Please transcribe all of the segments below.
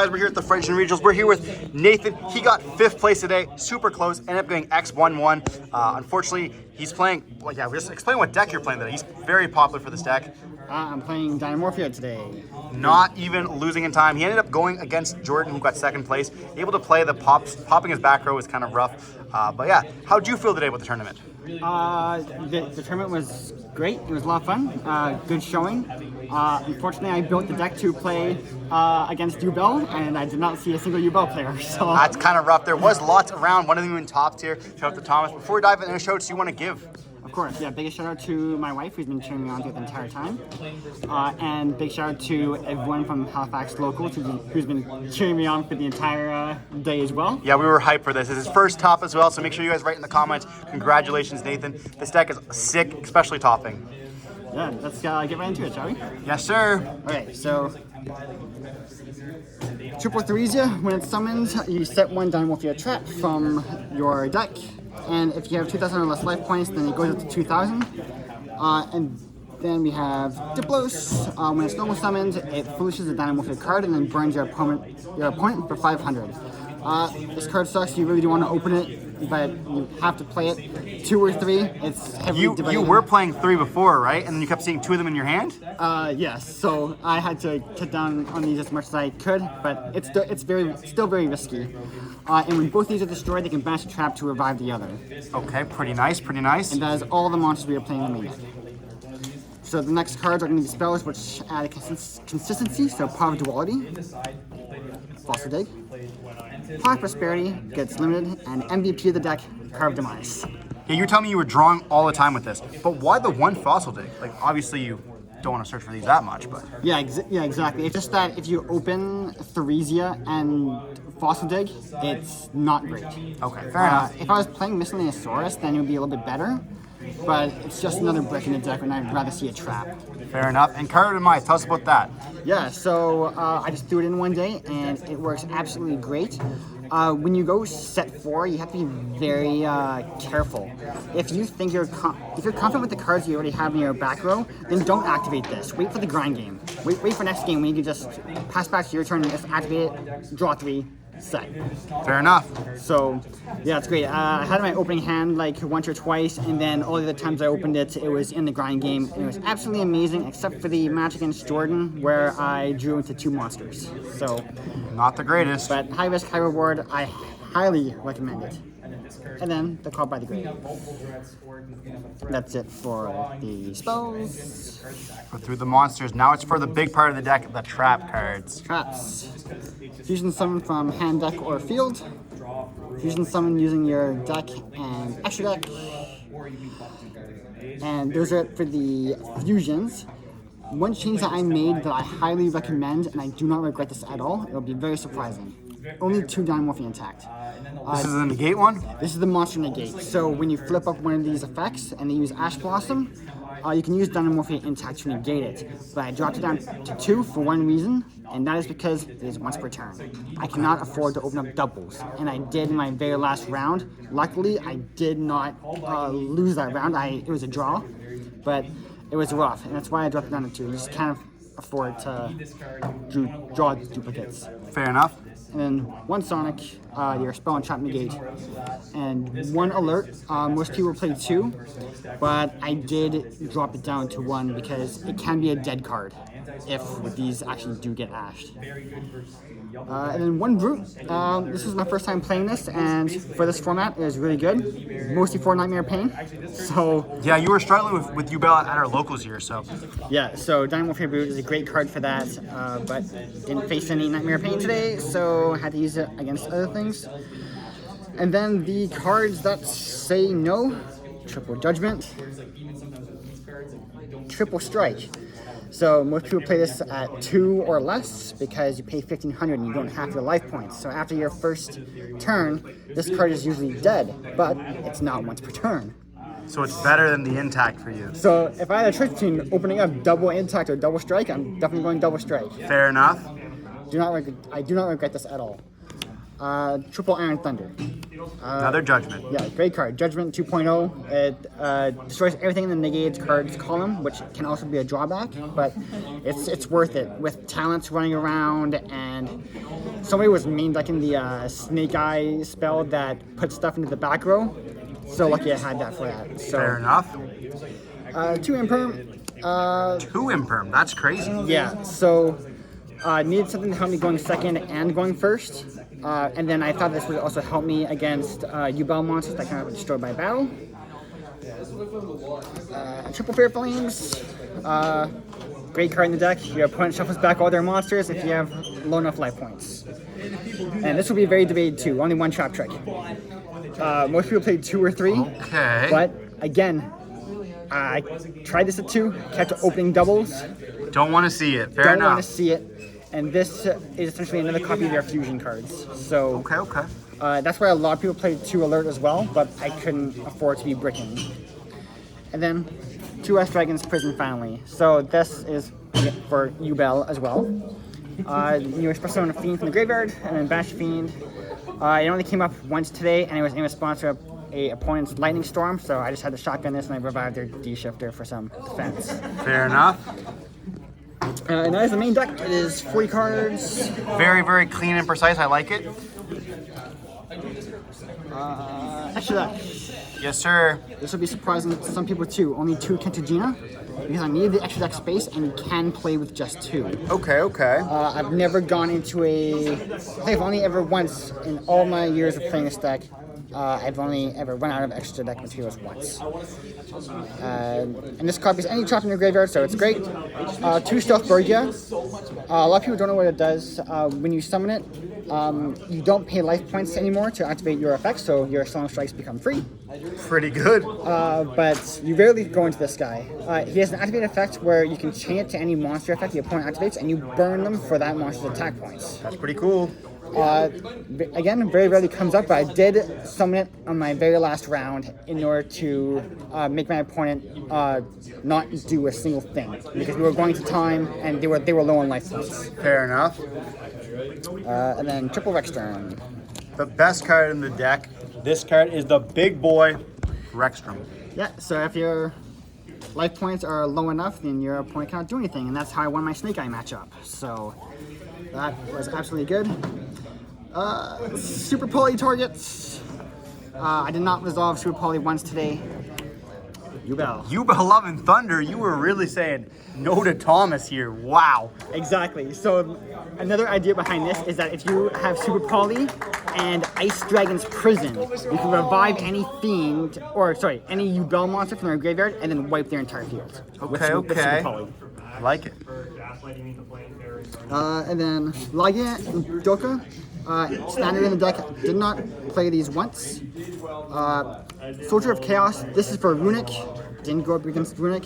Guys, we're here at the Fredericton Regionals. We're here with Nathan. He got 5th place today, super close, ended up going X1-1. Unfortunately, he's playing, well, yeah, just explain what deck you're playing today. He's very popular for this deck. I'm playing Dinomorphia today. Not even losing in time. He ended up going against Jordan, who got 2nd place. Able to play the pops. Popping his back row was kind of rough. But yeah, how'd you feel today with the tournament? The tournament was great. It was a lot of fun. Good showing. Unfortunately, I built the deck to play against yugioh, and I did not see a single yugioh player. So that's kind of rough. There was lots around. One of them in top tier. Shout out to Thomas. Before we dive into the show, do you want to give? Of course, yeah. Biggest shout out to my wife, who's been cheering me on through the entire time, and big shout out to everyone from Halifax locals who's been cheering me on for the entire day as well. Yeah, we were hyped for this. It's his first top as well, so make sure you guys write in the comments. Congratulations, Nathan. This deck is sick, especially topping. Yeah, let's get right into it, shall we? Yes, sir. Okay, so triple Theresia, when it's summoned, you set one Dinomorphia trap from your deck. And if you have 2,000 or less life points, then it goes up to 2,000. And then we have Diplos. When it's normal summoned, it foolishes a Dinomorphia card and then burns your opponent for 500. This card sucks. You really do want to open it, but you have to play it 2 or 3. It's heavily debated. You were playing 3 before, right? And then you kept seeing 2 of them in your hand? Yes. So I had to cut down on these as much as I could, but it's still very risky. And when both these are destroyed, they can banish a trap to revive the other. Okay, pretty nice, pretty nice. And that is all the monsters we are playing in the main deck. So the next cards are going to be spells which add a consistency, so Power of Duality, Fossil Dig, Power of Prosperity gets limited, and MVP of the deck, Carve Demise. Yeah, you tell me you were drawing all the time with this, but why the one Fossil Dig? Like, obviously you don't want to search for these that much, but... Yeah, exactly. It's just that if you open Theresia and Fossil Dig, it's not great. Okay, fair enough. If I was playing Miscellaneousaurus, then it would be a little bit better, but it's just another brick in the deck and I'd rather see a trap. Fair enough. And Carve Demise, tell us about that. Yeah, so I just threw it in one day and it works absolutely great. When you go set 4, you have to be very careful. If you think if you're confident with the cards you already have in your back row, then don't activate this. Wait for the grind game. Wait for next game when you can just pass back to your turn and just activate it, draw 3, set. Fair enough. So, yeah, it's great. I had my opening hand like once or twice, and then all the other times I opened it, it was in the grind game. And it was absolutely amazing, except for the match against Jordan, where I drew into 2 monsters. So, not the greatest. But high risk, high reward. I highly recommend it. And then the Call by the Grave. That's it for the spells. Go through the monsters. Now it's for the big part of the deck, the trap cards. Traps. Fusion summon from hand, deck, or field. Fusion summon using your deck and extra deck. And those are it for the fusions. One change that I made that I highly recommend, and I do not regret this at all, it'll be very surprising. Only 2 Dinomorphia intact. This is the negate one? This is the monster negate. So when you flip up one of these effects and they use Ash Blossom, you can use Dinomorphia intact to negate it. But I dropped it down to 2 for one reason, and that is because it is once per turn. I cannot afford to open up doubles, and I did in my very last round. Luckily, I did not lose that round. It was a draw, but it was rough, and that's why I dropped it down to 2. You just can't afford to draw duplicates. Fair enough. And then 1 Sonic, your spell and trap negate, and 1 alert. Most people play 2, but I did drop it down to 1 because it can be a dead card if these actually do get ashed. And then 1 Brute. This is my first time playing this, and for this format, it was really good. Mostly for Nightmare Pain. So yeah, you were struggling with yugioh at our locals here, so yeah. So Dinomorphia Brute is a great card for that, but didn't face any Nightmare Pain today, so I had to use it against other things. And then the cards that say no: Triple Judgment, Triple Strike. So most people play this at 2 or less because you pay 1,500 and you don't have your life points. So after your first turn, this card is usually dead, but it's not once per turn. So it's better than the intact for you. So if I had a choice between opening up double intact or double strike, I'm definitely going double strike. Fair enough. I do not regret this at all. Triple Iron Thunder. Another Judgment. Yeah, great card. Judgment 2.0. It destroys everything in the negated cards column, which can also be a drawback, but it's worth it. With talents running around, and somebody was main decking the Snake Eye spell that puts stuff into the back row. So lucky I had that for that. So, Fair enough. 2 Imperm. 2 Imperm. That's crazy. Yeah, so needed something to help me going second and going first. And then I thought this would also help me against yugioh monsters that cannot be destroyed by battle. Triple Fair Flames. Great card in the deck. Your opponent shuffles back all their monsters if you have low enough life points. And this will be very debated too. Only one trap trick. Most people play 2 or 3. Okay. But again, I tried this at 2, kept opening doubles. Don't want to see it. Fair Don't enough. want to see it. And this is essentially another copy of their fusion cards. So Okay. that's why a lot of people played 2 Alert as well, but I couldn't afford to be bricking. And then 2 S Dragons Prison finally. So this is for Yubel as well. You express summon a Fiend from the graveyard, and then Bash Fiend. It only came up once today, and it was in response to a opponent's Lightning Storm, so I just had to shotgun this and I revived their D-Shifter for some defense. Fair enough. And that is the main deck. It is 40 cards. Very, very clean and precise. I like it. Extra deck. Yes, sir. This will be surprising to some people too. Only 2 Kentagina, because I needed the extra deck space and you can play with just 2. Okay. I've never gone into I think I've only ever once in all my years of playing this deck, I've only ever run out of extra deck materials once. And this card is any trap in your graveyard, so it's great. 2 Stealth Bergia. A lot of people don't know what it does. When you summon it, you don't pay life points anymore to activate your effects, so your Solemn Strikes become free. Pretty good. But you rarely go into this guy. He has an activated effect where you can chain it to any monster effect the opponent activates, and you burn them for that monster's attack points. That's pretty cool. Again, very rarely comes up, but I did summon it on my very last round in order to make my opponent not do a single thing, because we were going to time and they were low on life points. Fair enough. And then Triple Rexturn. The best card in the deck. This card is the big boy, Rextrum. Yeah, so if your life points are low enough, then your opponent cannot do anything, and that's how I won my Snake Eye matchup. So that was absolutely good. Super Poly targets. I did not resolve Super Poly once today. Yubel Love and Thunder, you were really saying no to Thomas here. Wow. Exactly. So another idea behind this is that if you have Super Poly and Ice Dragon's Prison, you can revive any fiend, any Yubel monster from their graveyard and then wipe their entire field. With Super Poly. I like it. And then Ligand and Doka. Standard in the deck, did not play these once. Soldier of Chaos, this is for Runic, didn't go up against Runic.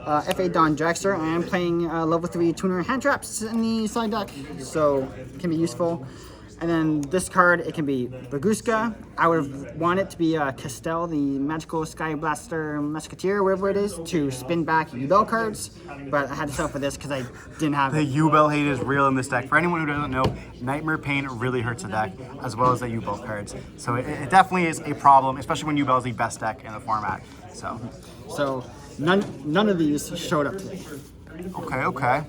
FA Don Dragster, I am playing level 3 tuner hand traps in the side deck, so it can be useful. And then this card, it can be Baguska. I would have wanted it to be Castel, the Magical Sky Blaster Musketeer, whatever it is, to spin back Yubel cards, but I had to settle for this because I didn't have The it. Yubel hate is real in this deck. For anyone who doesn't know, Nightmare Pain really hurts the deck, as well as the Yubel cards. So it definitely is a problem, especially when Yubel is the best deck in the format. So none of these showed up today. Okay.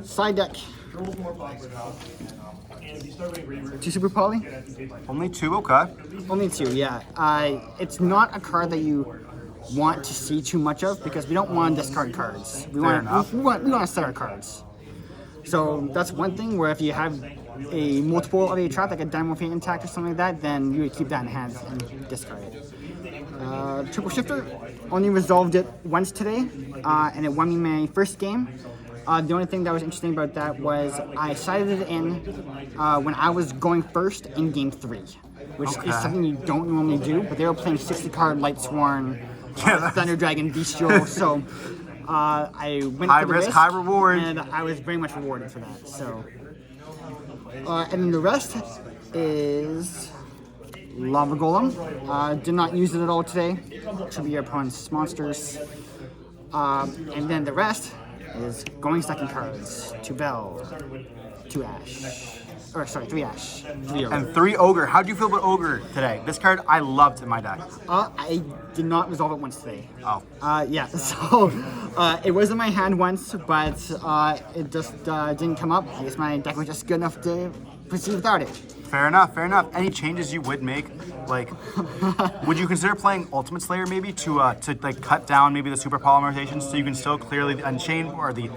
Side deck. 2 Super Poly? Only 2, okay. Only 2, yeah. It's not a card that you want to see too much of because we don't want to discard cards. We want to set our cards. So that's one thing where if you have a multiple of a trap, like a Dinomorphia intact or something like that, then you would keep that in hand and discard it. Triple Shifter, only resolved it once today, and it won me my first game. The only thing that was interesting about that was I sided it in when I was going first in game 3, which is something you don't normally do, but they were playing 60-card Light Sworn, Thunder Dragon, Bestial, so I went high for the risk, risk, high reward, and I was very much rewarded for that. So, and then the rest is Lava Golem. Did not use it at all today. Should be your opponent's monsters. And then the rest is going second cards to Bell, to Ash. or sorry, 3 Ash. 3 Ogre. And 3 Ogre. How do you feel about Ogre today? This card I loved in my deck. I did not resolve it once today. Oh. Yeah, so it was in my hand once, but it just didn't come up. I guess my deck was just good enough to proceed without it. Fair enough, fair enough. Any changes you would make? Like, would you consider playing Ultimate Slayer maybe to like cut down maybe the super polymerizations so you can still clearly Unchain or the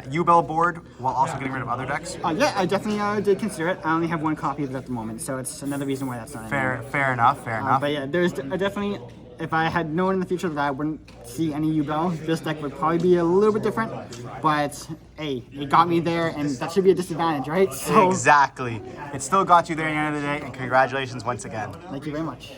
yugioh board while also getting rid of other decks? Yeah, I definitely did consider it. I only have 1 copy of it at the moment, so it's another reason why that's not Fair enough, fair enough. But yeah, there's definitely, if I had known in the future that I wouldn't see any yugioh, this deck would probably be a little bit different. But hey, it got me there, and that should be a disadvantage, right? So Exactly. It still got you there at the end of the day, and congratulations once again. thank you very much.